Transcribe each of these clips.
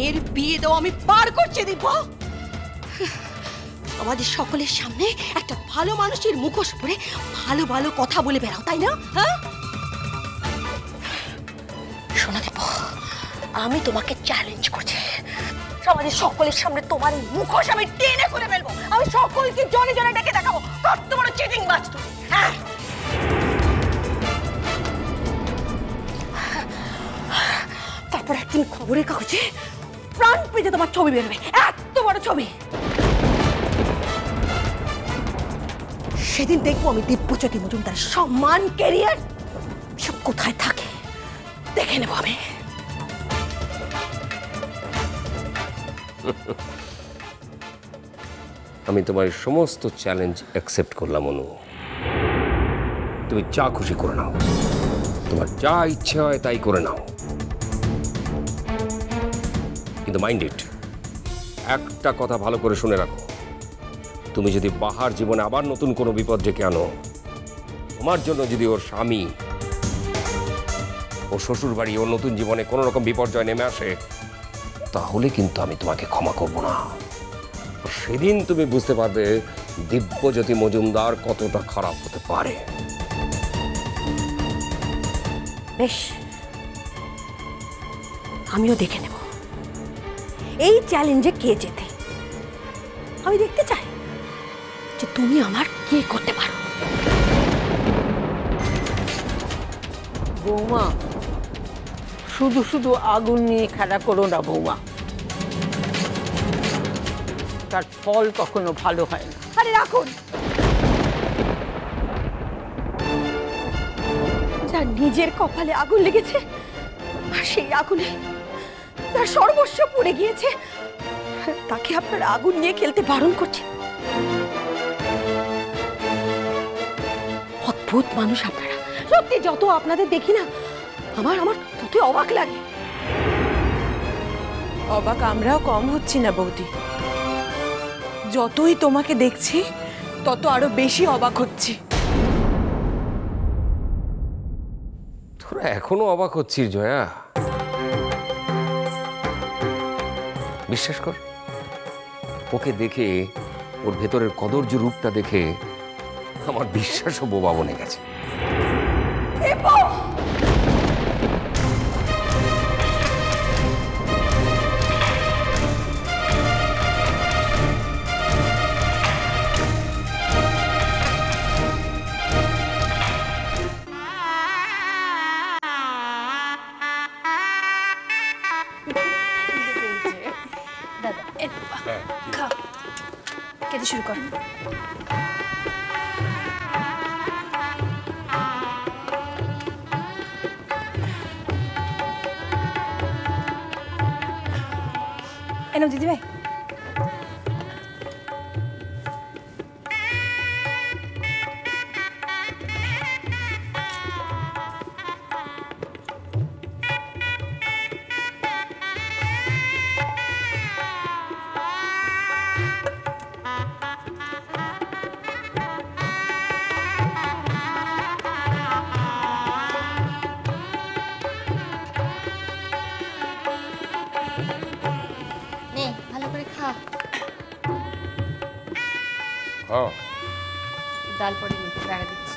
এর বিয়ে দাও আমি পার করছি দিব্যা। আমাদের সকলের সামনে একটা ভালো মানুষের মুখোশ পরে ভালো ভালো কথা বলে বেড়াও, তাই না? হ্যাঁ শোনা দেব, আমি তোমাকে চ্যালেঞ্জ করছি, আমাদের সকলের সামনে তোমার এই মুখোশ আমি টেনে করে ফেলবো। আমি সকলকে জনে জনে ডেকে দেখাবো কত বড় চিটিং বাজ তুমি। হ্যাঁ তারপর একদিন খবরের কাগজে প্রাণ পেতে তোমার ছবি বেরোবে, এত বড় ছবি। সেদিন দেখবো আমি দিব্যজ্যোতি মজুমদার সম্মান, ক্যারিয়ার সব কোথায় থাকে দেখে নেবো আমি। আমি তোমার সমস্ত চ্যালেঞ্জ অ্যাকসেপ্ট করলাম অনু। তুমি যা খুশি করে নাও, তোমার যা ইচ্ছে হয় তাই করে নাও, কিন্তু মাইন্ড ইট, একটা কথা ভালো করে শুনে রাখো, তুমি যদি বাহার জীবনে আবার নতুন কোনো বিপদ ডেকে আনো, তোমার জন্য যদি ওর স্বামী, ও শ্বশুর বাড়ি, ওর নতুন জীবনে কোনো রকম বিপর্যয় নেমে আসে, তাহলে কিন্তু আমি তোমাকে ক্ষমা করব না। সেদিন তুমি বুঝতে পারবে দিব্যজ্যোতি মজুমদার কতটা খারাপ হতে পারে। বেশ, আমিও দেখে নেব এই চ্যালেঞ্জে কে জেতে। আমি দেখতে চাই যে তুমি আমার কি করতে পারো। বৌমা, শুধু শুধু আগুন নিয়ে খেলা করো না বৌমা, তার ফল কখনো ভালো হয় না। আরে রাখুন, যার নিজের কপালে আগুন লেগেছে আর সেই আগুনে তার সর্বস্ব পুড়ে গিয়েছে, তাকে আপনারা আগুন নিয়ে খেলতে বারণ করছে। অদ্ভুত মানুষ আপনারা, সত্যি যত আপনাদের দেখি না আমার ততই অবাক লাগে। অবাক আমরাও কম হচ্ছি না বৌদি, যতই তোমাকে দেখছি তত আরো বেশি অবাক হচ্ছি। তোরা এখনো অবাক হচ্ছিস জয়া? বিশ্বাস কর, ওকে দেখে, ওর ভেতরের কদর্য রূপটা দেখে আমার বিশ্বাসও বোবা বনে গেছে। খেতে শুরু কর। এনো দিদি ভাই, ডাল পরে রাখা দিচ্ছি।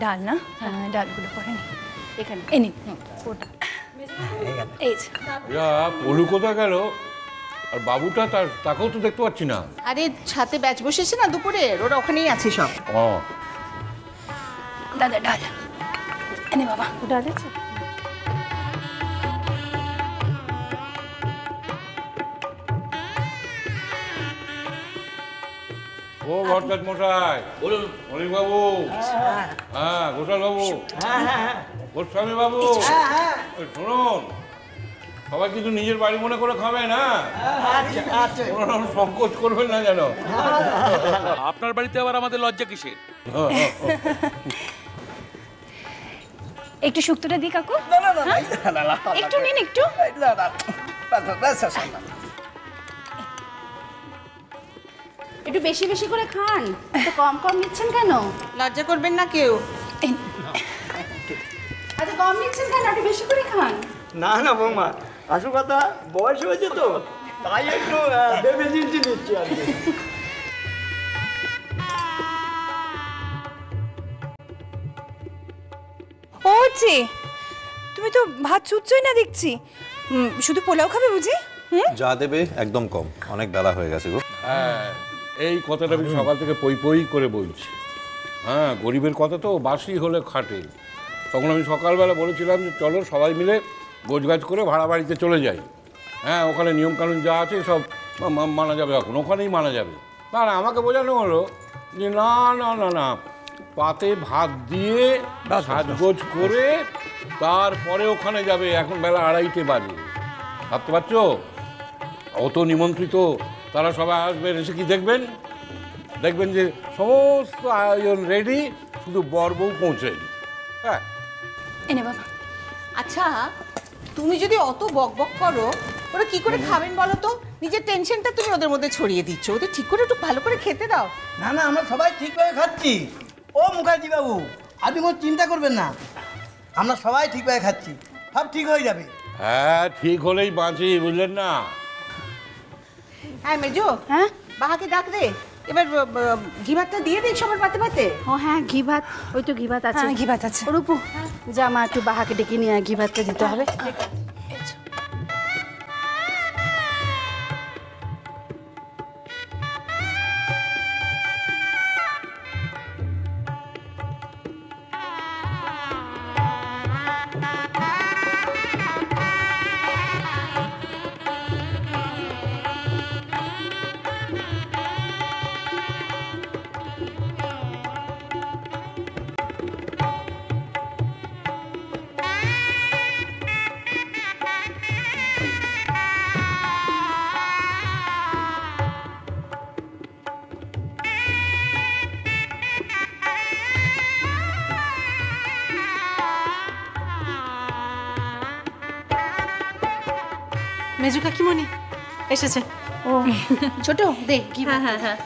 ডাল না, ডালগুলো পরে নি এখানে এনে পলু কোথায় গেল? আর বাবুটা, তাকেও তো দেখতে পাচ্ছি না। আরে ছাতে ব্যাচ বসেছে না দুপুরে, ওরা ওখানেই আছে সব। ও দাদা ডাল এনে বাবা, ডাল আছে। ও ভট্টাচ মশাই, বলুন। অনিক বাবু, হ্যাঁ ঘোষাল বাবু, গোস্বামী বাবু, শুনুন, সবাই কিন্তু নিজের বাড়ি মনে করে খাবে না, সংকোচ করবেন না যেন। আপনার বাড়িতে আবার আমাদের লজ্জা কিসের? একটু শুক্তোটা দিই কাকু। একটু নিন, একটু। একটু বেশি বেশি করে খান, তো কম কম নিচ্ছেন কেন? লজ্জা করবেন না কেউ। আচ্ছা কম নিচ্ছেন কেন, একটু বেশি করে খান। না না বৌমা, আসল কথা বয়স হয়েছে তো, তাই একটু ভেবে চিন্তে নিচ্ছি আর কি। ওচি, তুমি তো ভাত ছুটছই না দেখছি। শুধু পোলাও খাবে বুঝি? যা দেবে একদম কম, অনেক বেলা হয়ে গেছে গো। হ্যাঁ, এই কথাটা আমি সকাল থেকে পই পই করে বলছি। হ্যাঁ, গরিবের কথা তো বাসি হলে খাটে। তখন আমি সকালবেলা বলেছিলাম যে চলো সবাই মিলে গোছগাছ করে ভাড়া বাড়িতে চলে যাই। হ্যাঁ, ওখানে নিয়মকানুন যা আছে সব মানা যাবে, এখন ওখানেই মানা যাবে। না না, আমাকে বোঝানো হলো যে না না না না, পাতে ভাত দিয়ে সাজগোজ করে তারপরে ওখানে যাবে। এখন বেলা 2:30 বাজে, ভাবতে পারছো? অত নিমন্ত্রিত তারা সবাই আসবেন, এসে কি দেখবেন? দেখবেন যে সমস্ত আয়োজন রেডি, শুধু বর বউ পৌঁছায়নি। হ্যাঁ, এনে বাবা। আচ্ছা, তুমি যদি অত বকবক করো, ওরা কি করে খাবেন বলো তো? নিজের টেনশনটা তুমি ওদের মধ্যে ছড়িয়ে দিচ্ছ। ওদের ঠিক করে একটু ভালো করে খেতে দাও। না না, আমরা সবাই ঠিকভাবে খাচ্ছি। ও মুখার্জি বাবু, আপনি কোনো চিন্তা করবেন না, আমরা সবাই ঠিকভাবে খাচ্ছি, সব ঠিক হয়ে যাবে। হ্যাঁ, ঠিক হলেই বাঁচি, বুঝলেন না? হ্যাঁ মেজো, হ্যাঁ বাহাকে ডাক দে, এবার ঘি ভাতটা দিয়ে দিই সবার পাতে পাতে। ও হ্যাঁ, ঘি ভাত, ওই তো ঘি ভাত আছে। হ্যাঁ, ঘি ভাত আছে। ও রূপু, যা মা একটু বাহাকে ডেকে নিয়ে ঘি ভাতটা দিতে হবে। মেজু কাকিমণি এসেছে। ও ছোট, দে ঘি ভাত। হ্যাঁ হ্যাঁ।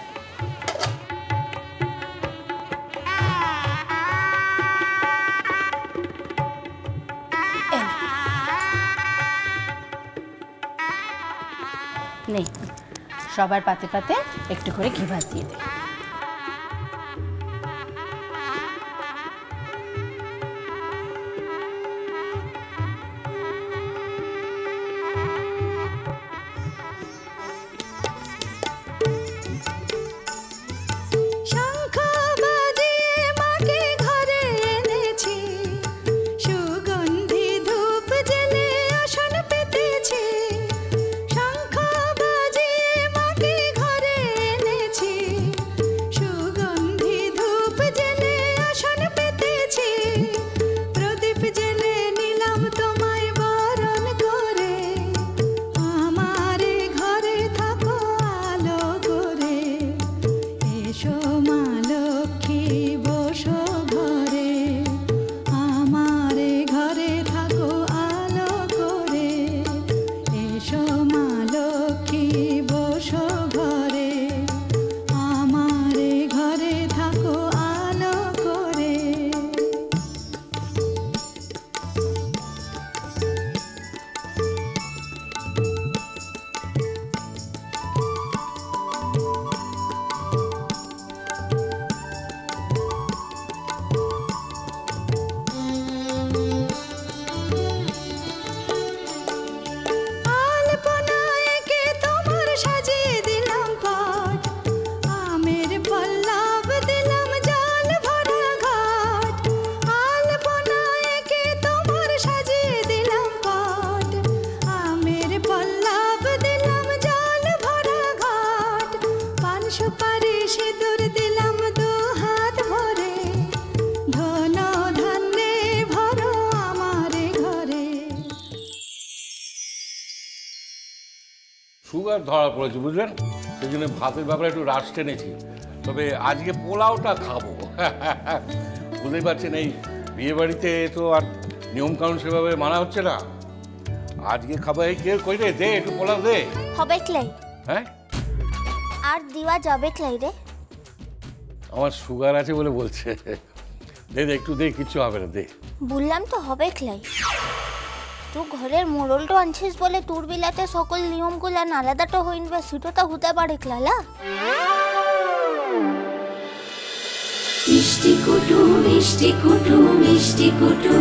নে, সবার পাতে পাতে একটু করে ঘি ভাত দিয়ে দে। সুগার ধরা পড়েছে, বুঝলেন? সেই জন্য ভাতের ব্যাপারে একটু রাশ টেনেছি। তবে আজকে পোলাওটা খাবো। বুঝতেই পারছেন, এই বিয়ে বাড়িতে তো আর নিয়মকানুন সেভাবে মানা হচ্ছে না। আজকে খাবো। এই কে কই রে, দে একটু পোলাও দে। হবে ক্লাই হ্যাঁ, আর দিওয়া যাবে ক্লাই রে? আমার সুগার আছে বলে বলছে। দে দে একটু দে, কিচ্ছু হবে না, দে। বললাম তো হবে ক্লাই। তুই ঘরের মোড়লটা আনছিস বলে তোর বিলাতে সকল নিয়মগুলা আলাদাটা হইনবে, সেটা তো হতে পারে ক্লালা। মিষ্টি কুটু মিষ্টি কুটু মিষ্টি কুটু।